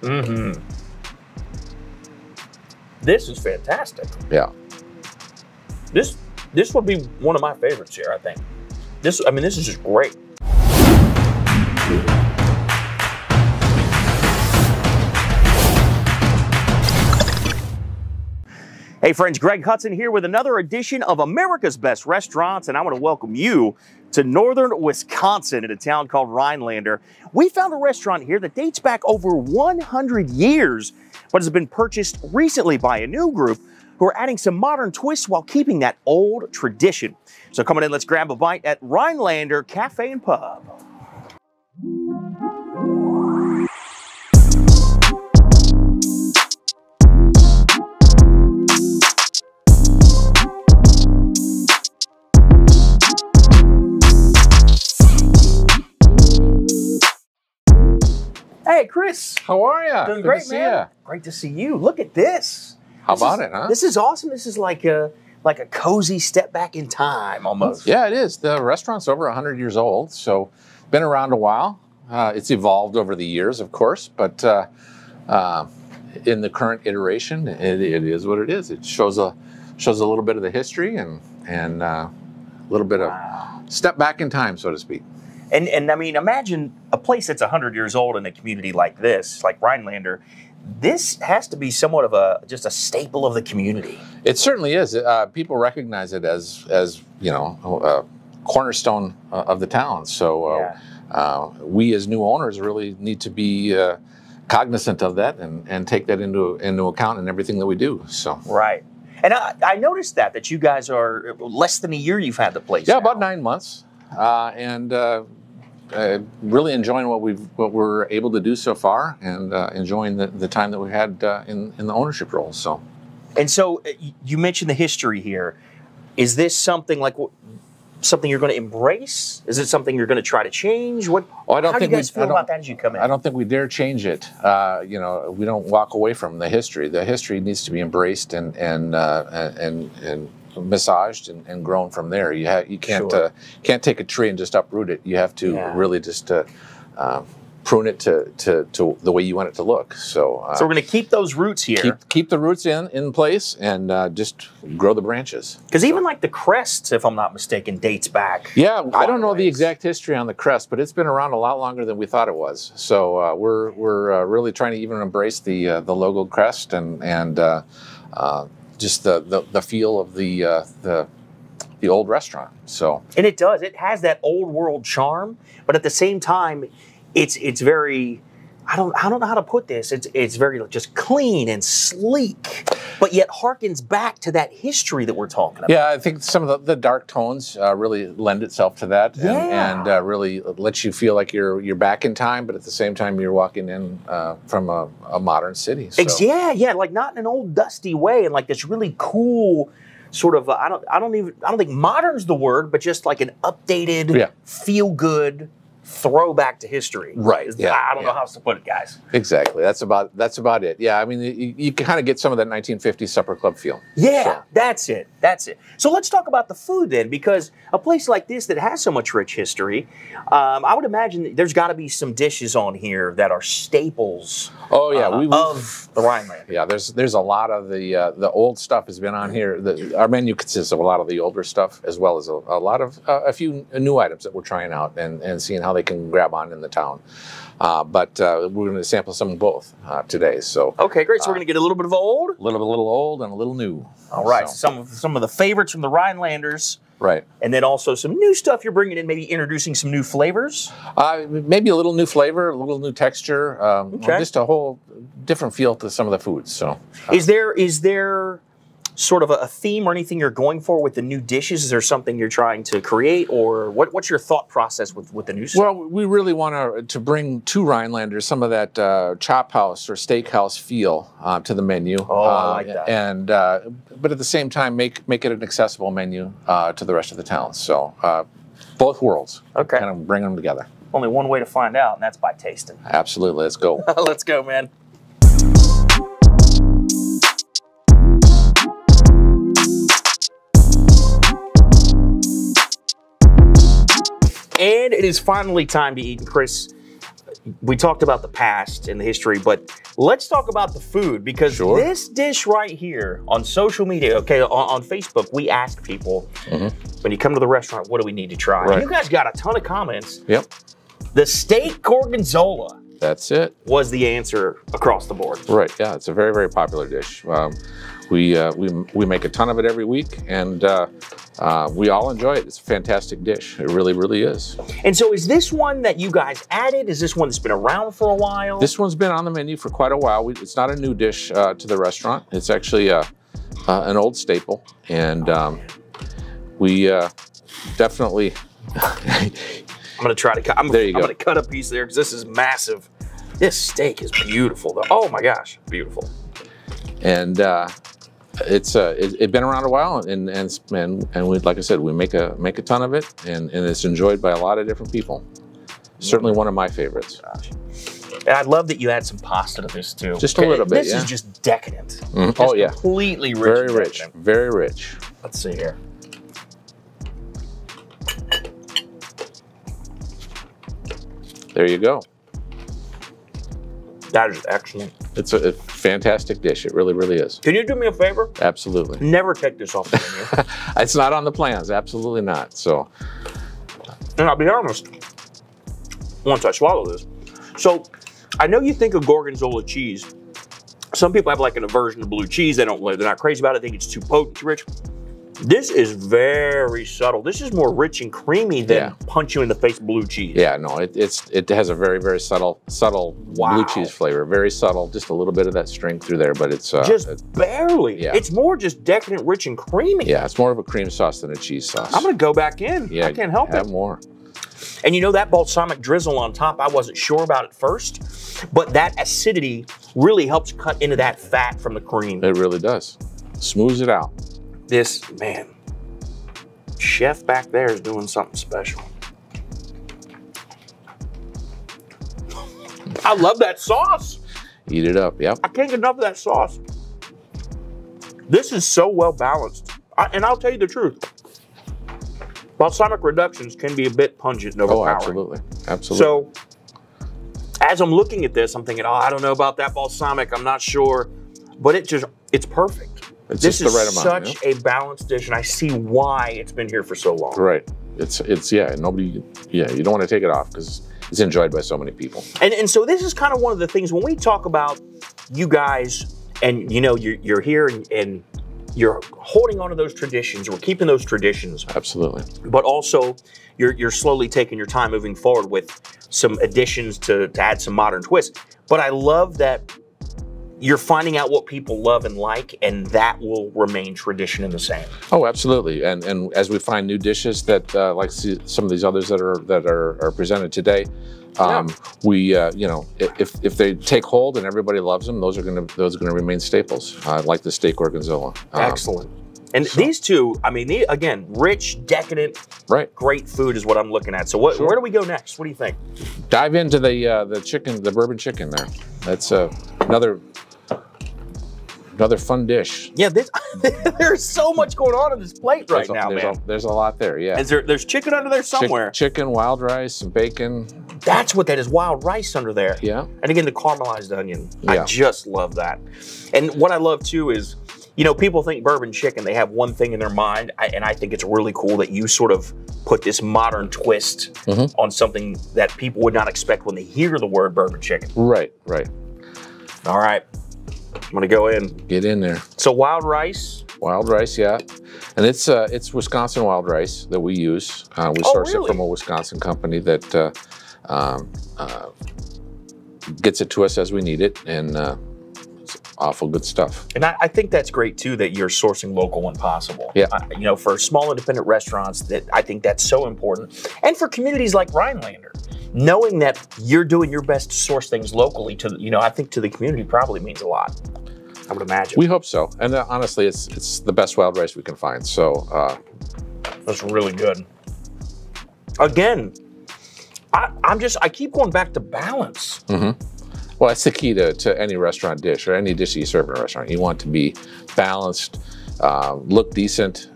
Mm-hmm. This is fantastic. Yeah. This would be one of my favorites here, I think. This is just great. Hey friends, Greg Hudson here with another edition of America's Best Restaurants, and I want to welcome you to northern Wisconsin in a town called Rhinelander. We found a restaurant here that dates back over 100 years, but has been purchased recently by a new group who are adding some modern twists while keeping that old tradition. So coming in, let's grab a bite at Rhinelander Cafe and Pub. Hey, Chris. How are you? Doing great, man. Great to see you. Look at this. How about it, huh? This is awesome. This is like a cozy step back in time, almost. Yeah, it is. The restaurant's over 100 years old, so been around a while. It's evolved over the years, of course, but in the current iteration, it is what it is. It shows a little bit of the history and a little bit of step back in time, so to speak. And I mean, imagine a place that's 100 years old in a community like this, like Rhinelander. This has to be somewhat of just a staple of the community. It certainly is. People recognize it as you know, a cornerstone of the town. So we as new owners really need to be cognizant of that and take that into account in everything that we do. So right. And I noticed that you guys are less than a year you've had the place. Yeah, now. about 9 months. And really enjoying what we're able to do so far, and enjoying the time that we had in the ownership role. So you mentioned the history here. Is this something something you're going to embrace? Is it something you're going to try to change? How do you guys feel about that as you come in? I don't think we dare change it. You know, we don't walk away from the history. The history needs to be embraced and massaged and grown from there. You can't can't take a tree and just uproot it. You have to really just prune it to the way you want it to look. So we're going to keep those roots here. Keep the roots in place and just grow the branches. Because even like the crest, if I'm not mistaken, dates back. Yeah, I don't know the exact history on the crest, but it's been around a lot longer than we thought it was. So we're really trying to even embrace the logo crest and just the feel of the old restaurant. So and it does. It has that old world charm, but at the same time, it's very. I don't know how to put this. It's very just clean and sleek, but yet harkens back to that history that we're talking about. Yeah, I think some of the dark tones really lend itself to that, and really lets you feel like you're back in time, but at the same time you're walking in from a modern city. So. Yeah, like not in an old dusty way, and like this really cool sort of. I don't think modern's the word, but just like an updated, feel good. Throwback to history. Right. Yeah. I don't know how else to put it, guys. Exactly. That's about it. Yeah. I mean, you kind of get some of that 1950s supper club feel. Yeah, so. That's it. So let's talk about the food then, because a place like this that has so much rich history, I would imagine there's got to be some dishes on here that are staples. Oh yeah, of the Rhinelander. Yeah, there's a lot of the old stuff has been on here. Our menu consists of a lot of the older stuff, as well as a lot of a few new items that we're trying out and seeing how they can grab on in the town. But we're going to sample some of both today. So okay, great. So we're going to get a little bit of old, a little old, and a little new. All right. So some of the favorites from the Rhinelanders. Right. And then also some new stuff you're bringing in, maybe introducing some new flavors? Maybe a little new flavor, a little new texture, just a whole different feel to some of the foods. So, is there sort of a theme or anything you're going for with the new dishes? Is there something you're trying to create, or what's your thought process with the new stuff? Well, we really want to bring to Rhinelanders some of that chop house or steakhouse feel to the menu. Oh, I like that. And but at the same time, make it an accessible menu to the rest of the town. So both worlds. Okay. Kind of bring them together. Only one way to find out, and that's by tasting. Absolutely. Let's go. Let's go, man. And it is finally time to eat. And Chris, we talked about the past and the history, but let's talk about the food, because this dish right here on social media, okay, on Facebook, we ask people, when you come to the restaurant, what do we need to try? And you guys got a ton of comments. Yep. The steak gorgonzola. That's it. Was the answer across the board. Right, yeah, it's a very, very popular dish. We make a ton of it every week, and we all enjoy it. It's a fantastic dish. It really, really is. And so is this one that you guys added? Is this one that's been around for a while? This one's been on the menu for quite a while. It's not a new dish to the restaurant. It's actually an old staple, and we definitely... I'm gonna try to cut. I'm gonna cut a piece there because this is massive. This steak is beautiful, though. Oh my gosh, beautiful. And it's been around a while, and we, like I said, we make a ton of it, and it's enjoyed by a lot of different people. Certainly one of my favorites. Gosh. And I love that you add some pasta to this too. Just a little bit. This is just decadent. Mm-hmm. Oh yeah, completely rich. Very rich. Very rich. Let's see here. There you go. That is excellent. It's a fantastic dish. It really, really is. Can you do me a favor? Absolutely. Never take this off the menu. It's not on the plans. Absolutely not. So. And I'll be honest, once I swallow this. So, I know you think of gorgonzola cheese. Some people have like an aversion to blue cheese. They're not crazy about it. They think it's too potent, too rich. This is very subtle. This is more rich and creamy than punch you in the face blue cheese. Yeah, no, it has a very, very subtle blue cheese flavor. Very subtle, just a little bit of that strength through there, but it's just barely. Yeah. It's more just decadent, rich, and creamy. Yeah, it's more of a cream sauce than a cheese sauce. I'm gonna go back in. Yeah, I can't help it. Have more. And you know that balsamic drizzle on top, I wasn't sure about at first, but that acidity really helps cut into that fat from the cream. It really does. Smooths it out. This, man, chef back there is doing something special. I love that sauce. Eat it up, yep. I can't get enough of that sauce. This is so well balanced. And I'll tell you the truth. Balsamic reductions can be a bit pungent and overpowering. Oh, absolutely, absolutely. So, as I'm looking at this, I'm thinking, oh, I don't know about that balsamic. I'm not sure. But it's perfect. It's this just the right is amount, such a balanced dish, and I see why it's been here for so long. Right. You don't want to take it off because it's enjoyed by so many people. And so this is kind of one of the things when we talk about you guys, and you know you're here and you're holding on to those traditions, we're keeping those traditions. Absolutely. But also you're slowly taking your time moving forward with some additions to add some modern twists. But I love that you're finding out what people love and like, and that will remain tradition in the same. Oh, absolutely. And as we find new dishes that like some of these others that are presented today, we you know, if they take hold and everybody loves them, those are gonna remain staples. Like the steak gorgonzola. Excellent. And these two, I mean, again, rich, decadent, great food is what I'm looking at. So where do we go next? What do you think? Dive into the chicken, the bourbon chicken there. That's another fun dish. Yeah, there's so much going on this plate right now, man. There's a lot there, yeah. There's chicken under there somewhere. Chicken, wild rice, some bacon. That's what that is, wild rice under there. Yeah. And again, the caramelized onion. Yeah. I just love that. And what I love too is, you know, people think bourbon chicken, they have one thing in their mind, and I think it's really cool that you sort of put this modern twist on something that people would not expect when they hear the word bourbon chicken. Right, right. All right. I'm gonna go in. Get in there. So wild rice. Wild rice, yeah, and it's Wisconsin wild rice that we use. We source it from a Wisconsin company that gets it to us as we need it, and it's awful good stuff. And I think that's great too that you're sourcing local when possible. Yeah, you know, for small independent restaurants, that I think that's so important, and for communities like Rhinelander. Knowing that you're doing your best to source things locally to, you know, I think to the community probably means a lot. I would imagine. We hope so. And honestly, it's the best wild rice we can find. So that's really good. Again, I keep going back to balance. Well, that's the key to any restaurant dish or any dish that you serve in a restaurant. You want to be balanced look decent,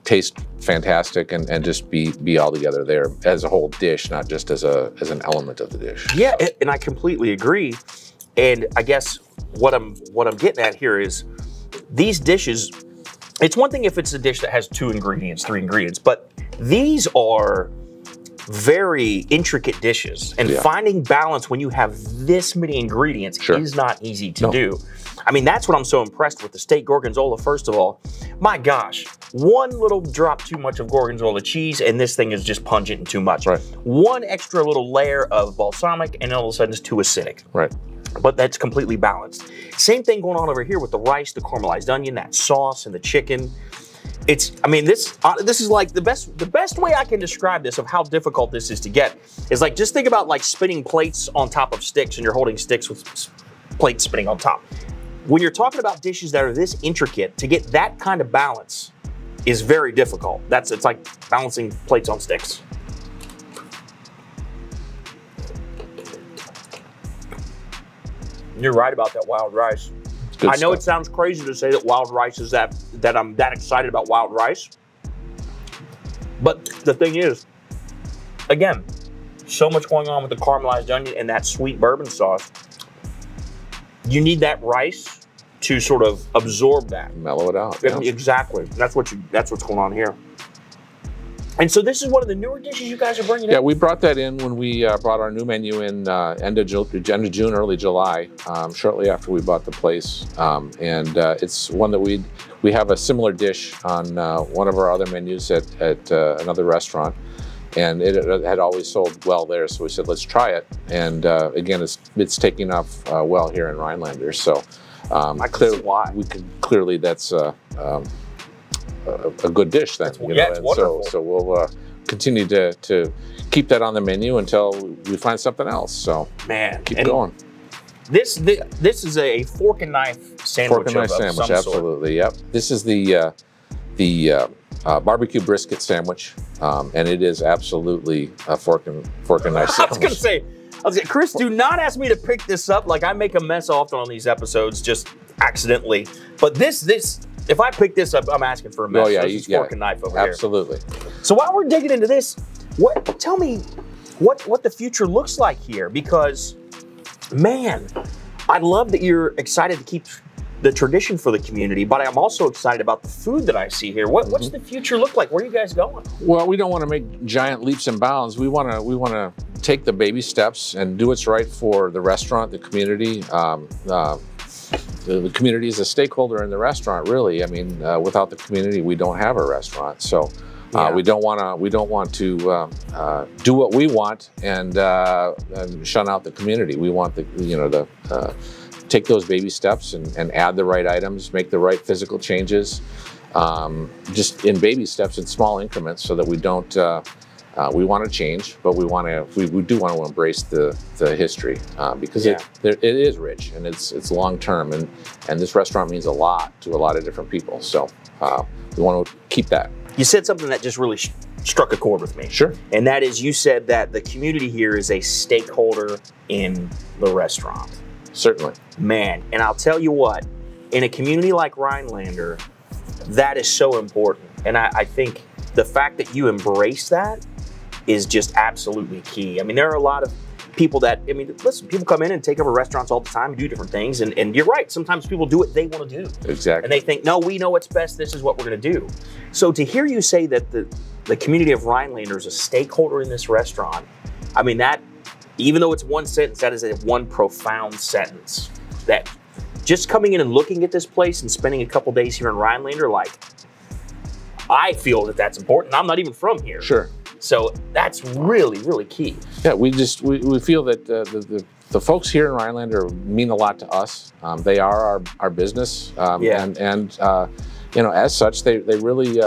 taste fantastic, and just be all together there as a whole dish, not just as an element of the dish. Yeah, and I completely agree. And I guess what I'm getting at here is these dishes. It's one thing if it's a dish that has 2 ingredients, 3 ingredients, but these are very intricate dishes, and finding balance when you have this many ingredients is not easy to do. I mean, that's what I'm so impressed with the steak gorgonzola. First of all, my gosh, one little drop too much of gorgonzola cheese and this thing is just pungent and too much. Right. One extra little layer of balsamic and all of a sudden it's too acidic. Right. But that's completely balanced. Same thing going on over here with the rice, the caramelized onion, that sauce, and the chicken. I mean, this is like the best way I can describe this of how difficult this is to get is like, just think about like spinning plates on top of sticks and you're holding sticks with plates spinning on top. When you're talking about dishes that are this intricate, to get that kind of balance is very difficult. It's like balancing plates on sticks. You're right about that wild rice. I know it sounds crazy to say that wild rice is that I'm that excited about wild rice. But the thing is, again, so much going on with the caramelized onion and that sweet bourbon sauce. You need that rice to sort of absorb that. Mellow it out. Exactly. That's what's going on here. And so this is one of the newer dishes you guys are bringing in? Yeah, we brought that in when we brought our new menu in end of June, early July, shortly after we bought the place. It's one that we have a similar dish on one of our other menus at another restaurant. And it had always sold well there, so we said, let's try it. And again, it's taking off well here in Rhinelander. So clearly that's a good dish then. It's wonderful. So we'll continue to keep that on the menu until we find something else. So keep going. This is a fork and knife sandwich. Fork and knife sandwich, absolutely. Yep. This is the barbecue brisket sandwich, and it is absolutely a fork and knife sandwich. I was gonna say, Chris, do not ask me to pick this up. Like, I make a mess often on these episodes, just accidentally. But this, if I pick this up, I'm asking for a mess. Oh yeah, this is fork and knife over here. Absolutely. So while we're digging into this, tell me what the future looks like here, because, man, I love that you're excited to keep the tradition for the community, but I'm also excited about the food that I see here. What's the future look like? Where are you guys going? Well, we don't want to make giant leaps and bounds. We want to take the baby steps and do what's right for the restaurant, the community. The community is a stakeholder in the restaurant, really. I mean, without the community, we don't have a restaurant. So we don't want to do what we want and shun out the community. We want take those baby steps and add the right items, make the right physical changes, just in baby steps in small increments, so that we don't. We want to change, but we do want to embrace the history because it is rich and it's long term, and this restaurant means a lot to a lot of different people. So we want to keep that. You said something that just really struck a chord with me. Sure. And that is, you said that the community here is a stakeholder in the restaurant. Certainly. Man, and I'll tell you what, in a community like Rhinelander, that is so important. And I think the fact that you embrace that is just absolutely key. I mean, there are a lot of people that, I mean, listen, people come in and take over restaurants all the time and do different things. And you're right, sometimes people do what they want to do. Exactly. And they think, no, we know what's best, this is what we're going to do. So to hear you say that the community of Rhinelander is a stakeholder in this restaurant, I mean, that, even though it's one sentence, that is one profound sentence. That just coming in and looking at this place and spending a couple days here in Rhinelander, like, I feel that that's important. I'm not even from here. Sure. So that's really, really key. Yeah, we feel that the folks here in Rhinelander mean a lot to us. They are our business, and as such, they really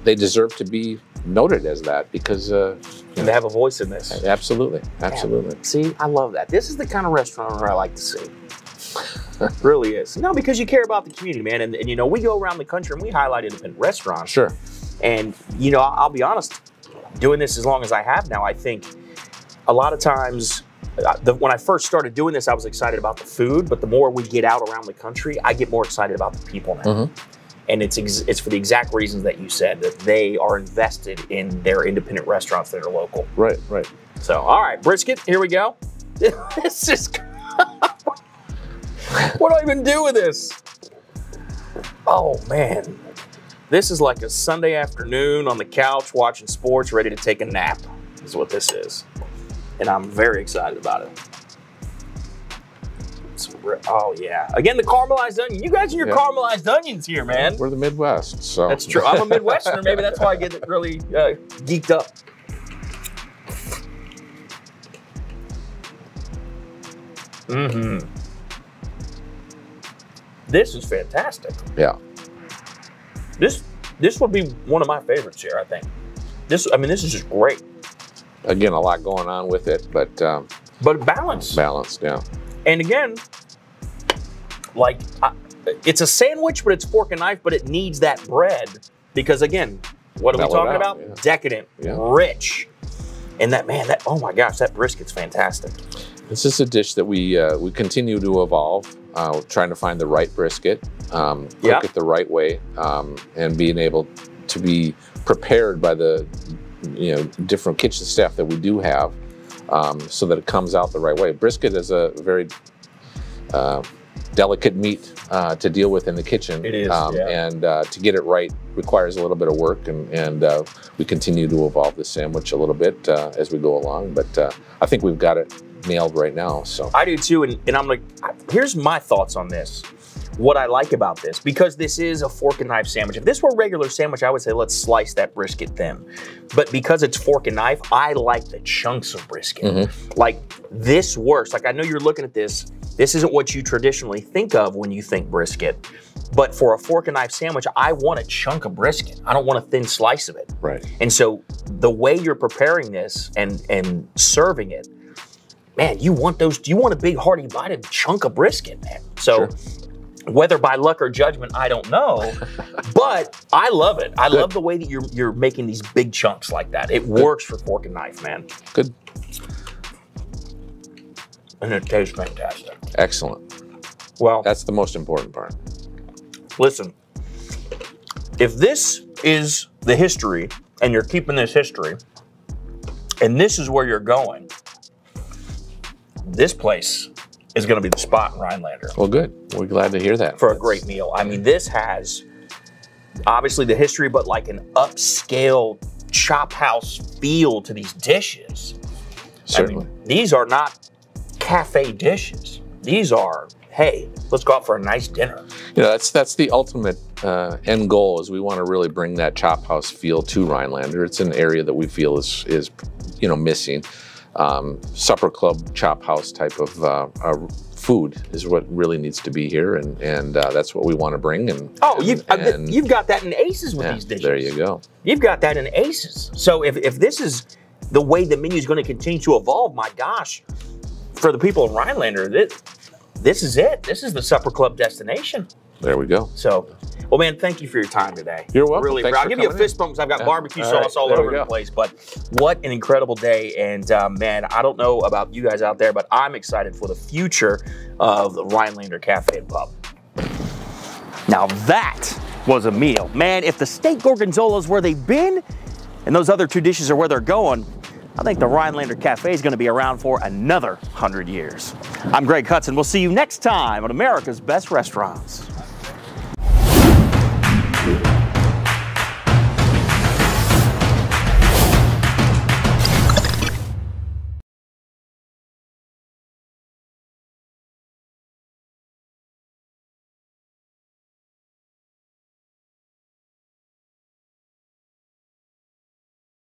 they deserve to be noted as that, because and they have a voice in this. Absolutely. Yeah. See, I love that. This is the kind of restaurant I like to see. It really is. No, because you care about the community, man. And we go around the country and we highlight independent restaurants. Sure. And, I'll be honest, doing this as long as I have now, I think a lot of times when I first started doing this, I was excited about the food, but the more we get out around the country, I get more excited about the people now. And it's for the exact reasons that you said, that they are invested in their independent restaurants that are local. Right, right. So, all right, brisket, here we go. This is, what do I even do with this? Oh, man. This is like a Sunday afternoon on the couch watching sports, ready to take a nap, is what this is. And I'm very excited about it. Oh, yeah. Again, the caramelized onion. You guys and your caramelized onions here, man. We're the Midwest, so. That's true. I'm a Midwesterner. Maybe that's why I get really geeked up. This is fantastic. Yeah. This would be one of my favorites here, I think. This is just great. Again, a lot going on with it, but balanced. Balanced, yeah. And again, like, it's a sandwich, but it's fork and knife, but it needs that bread because, again, what are we talking about? Yeah. Decadent, rich. And oh my gosh, that brisket's fantastic. This is a dish that we continue to evolve, trying to find the right brisket, cook it the right way, and being able to be prepared by the different kitchen staff that we do have, so that it comes out the right way. Brisket is a very delicate meat to deal with in the kitchen. It is, and to get it right requires a little bit of work, and we continue to evolve the sandwich a little bit as we go along, but I think we've got it nailed right now. So I do too, and I'm like, here's my thoughts on this. What I like about this, because this is a fork and knife sandwich. If this were a regular sandwich, I would say let's slice that brisket thin. But because it's fork and knife, I like the chunks of brisket. Like, this works. Like, I know you're looking at this. This isn't what you traditionally think of when you think brisket. But for a fork and knife sandwich, I want a chunk of brisket. I don't want a thin slice of it. Right. And so the way you're preparing this and serving it, man, you want a big hearty bite of chunk of brisket, man. So whether by luck or judgment, I don't know, but I love it. I love the way that you're making these big chunks like that. It works for fork and knife, man. Good. And it tastes fantastic. Excellent. Well, that's the most important part. Listen, if this is the history and you're keeping this history and this is where you're going, this place is going to be the spot in Rhinelander. Well, good. We're glad to hear that. For a great meal. I mean, this has obviously the history, but like an upscale chop house feel to these dishes. Certainly. I mean, these are not cafe dishes. These are, hey, let's go out for a nice dinner. You know, that's the ultimate end goal, is we want to really bring that chop house feel to Rhinelander. It's an area that we feel is missing. Supper club, chop house type of food is what really needs to be here, and that's what we want to bring. You've got that in Aces with these dishes. There you go. You've got that in Aces. So if this is the way the menu is going to continue to evolve, my gosh, for the people of Rhinelander, this is it. This is the supper club destination. There we go. So, well, man, thank you for your time today. You're welcome. Really, I'll give you a fist bump because I've got barbecue sauce all over the place. But what an incredible day. And man, I don't know about you guys out there, but I'm excited for the future of the Rhinelander Cafe Pub. Now that was a meal. Man, if the steak gorgonzola is where they've been and those other two dishes are where they're going, I think the Rhinelander Cafe is going to be around for another 100 years. I'm Greg Hudson. We'll see you next time on America's Best Restaurants.